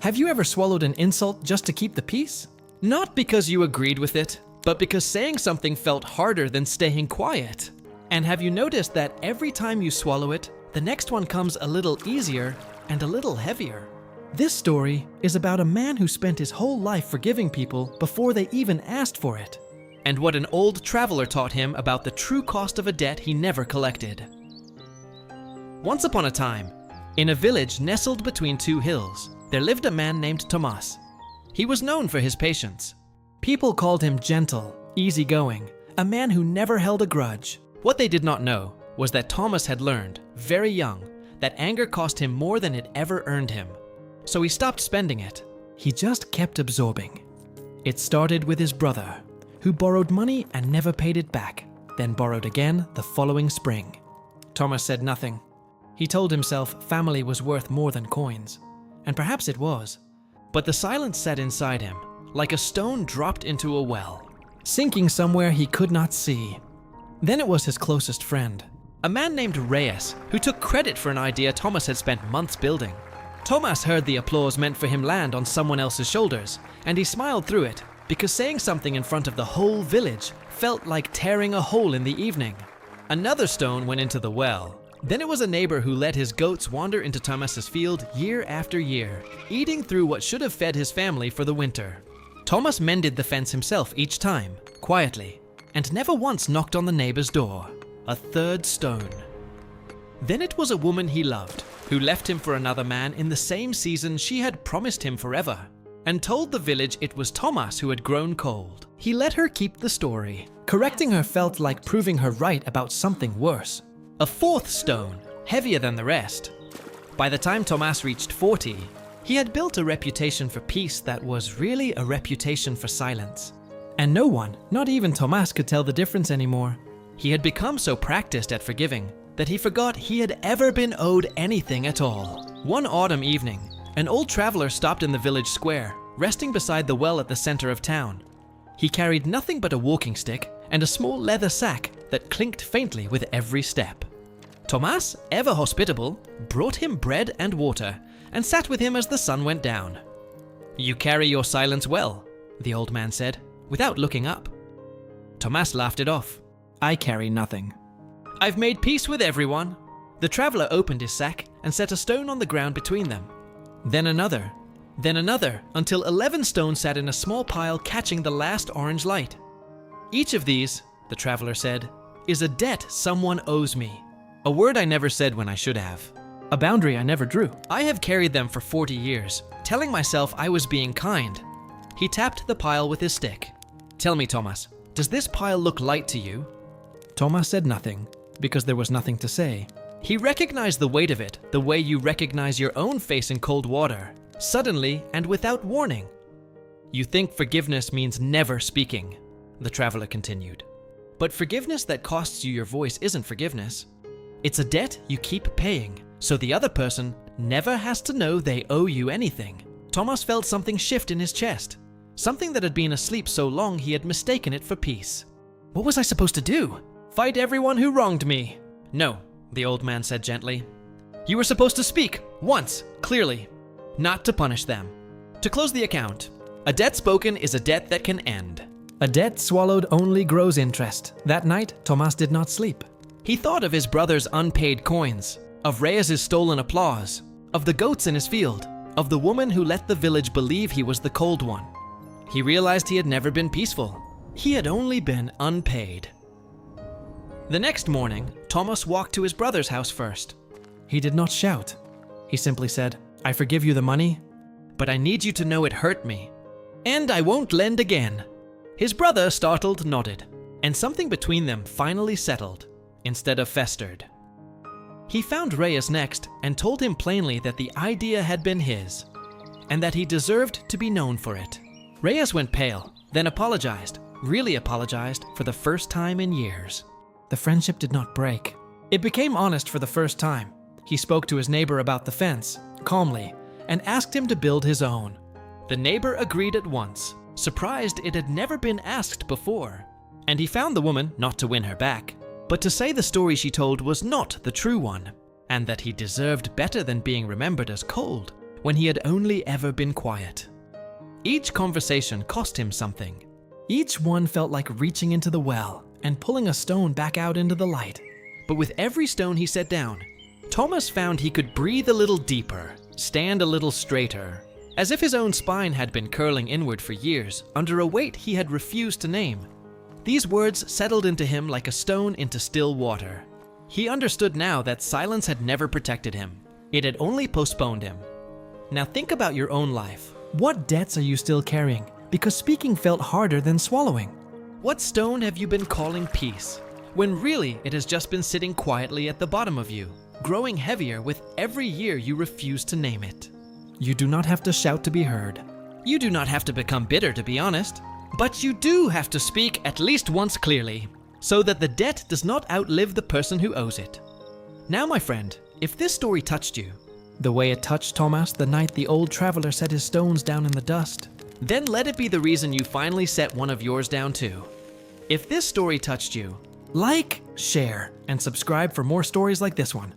Have you ever swallowed an insult just to keep the peace? Not because you agreed with it, but because saying something felt harder than staying quiet. And have you noticed that every time you swallow it, the next one comes a little easier and a little heavier? This story is about a man who spent his whole life forgiving people before they even asked for it, and what an old traveler taught him about the true cost of a debt he never collected. Once upon a time, in a village nestled between two hills, there lived a man named Tomas. He was known for his patience. People called him gentle, easygoing, a man who never held a grudge. What they did not know was that Tomas had learned, very young, that anger cost him more than it ever earned him. So he stopped spending it. He just kept absorbing. It started with his brother, who borrowed money and never paid it back, then borrowed again the following spring. Tomas said nothing. He told himself family was worth more than coins, and perhaps it was. But the silence sat inside him, like a stone dropped into a well, sinking somewhere he could not see. Then it was his closest friend, a man named Reyes, who took credit for an idea Tomas had spent months building. Tomas heard the applause meant for him land on someone else's shoulders, and he smiled through it, because saying something in front of the whole village felt like tearing a hole in the evening. Another stone went into the well. Then it was a neighbor who let his goats wander into Tomas's field year after year, eating through what should have fed his family for the winter. Tomas mended the fence himself each time, quietly, and never once knocked on the neighbor's door. A third stone. Then it was a woman he loved, who left him for another man in the same season she had promised him forever, and told the village it was Tomas who had grown cold. He let her keep the story. Correcting her felt like proving her right about something worse. A fourth stone, heavier than the rest. By the time Tomas reached 40, he had built a reputation for peace that was really a reputation for silence. And no one, not even Tomas, could tell the difference anymore. He had become so practiced at forgiving that he forgot he had ever been owed anything at all. One autumn evening, an old traveler stopped in the village square, resting beside the well at the center of town. He carried nothing but a walking stick and a small leather sack that clinked faintly with every step. Tomas, ever hospitable, brought him bread and water and sat with him as the sun went down. "You carry your silence well," the old man said, without looking up. Tomas laughed it off. "I carry nothing. I've made peace with everyone." The traveler opened his sack and set a stone on the ground between them. Then another, until 11 stones sat in a small pile catching the last orange light. "Each of these," the traveler said, "is a debt someone owes me. A word I never said when I should have. A boundary I never drew. I have carried them for 40 years, telling myself I was being kind." He tapped the pile with his stick. "Tell me, Tomas, does this pile look light to you?" Tomas said nothing, because there was nothing to say. He recognized the weight of it, the way you recognize your own face in cold water, suddenly and without warning. "You think forgiveness means never speaking," the traveler continued. "But forgiveness that costs you your voice isn't forgiveness. It's a debt you keep paying, so the other person never has to know they owe you anything." Tomas felt something shift in his chest, something that had been asleep so long he had mistaken it for peace. "What was I supposed to do? Fight everyone who wronged me?" "No," the old man said gently. "You were supposed to speak, once, clearly. Not to punish them. To close the account. A debt spoken is a debt that can end." A debt swallowed only grows interest. That night, Tomas did not sleep. He thought of his brother's unpaid coins, of Reyes' stolen applause, of the goats in his field, of the woman who let the village believe he was the cold one. He realized he had never been peaceful. He had only been unpaid. The next morning, Tomas walked to his brother's house first. He did not shout. He simply said, "I forgive you the money, but I need you to know it hurt me. And I won't lend again." His brother, startled, nodded, and something between them finally settled, instead of festered. He found Reyes next and told him plainly that the idea had been his, and that he deserved to be known for it. Reyes went pale, then apologized, really apologized for the first time in years. The friendship did not break. It became honest for the first time. He spoke to his neighbor about the fence, calmly, and asked him to build his own. The neighbor agreed at once, surprised it had never been asked before. And he found the woman not to win her back, but to say the story she told was not the true one, and that he deserved better than being remembered as cold. when he had only ever been quiet. Each conversation cost him something. Each one felt like reaching into the well and pulling a stone back out into the light. But with every stone he set down, Tomas found he could breathe a little deeper, stand a little straighter, as if his own spine had been curling inward for years under a weight he had refused to name. These words settled into him like a stone into still water. He understood now that silence had never protected him. It had only postponed him. Now think about your own life. What debts are you still carrying because speaking felt harder than swallowing? What stone have you been calling peace, when really it has just been sitting quietly at the bottom of you, growing heavier with every year you refuse to name it? You do not have to shout to be heard. You do not have to become bitter to be honest. But you do have to speak at least once clearly, so that the debt does not outlive the person who owes it. Now, my friend, if this story touched you, the way it touched Tomas the night the old traveler set his stones down in the dust, then let it be the reason you finally set one of yours down too. If this story touched you, like, share, and subscribe for more stories like this one.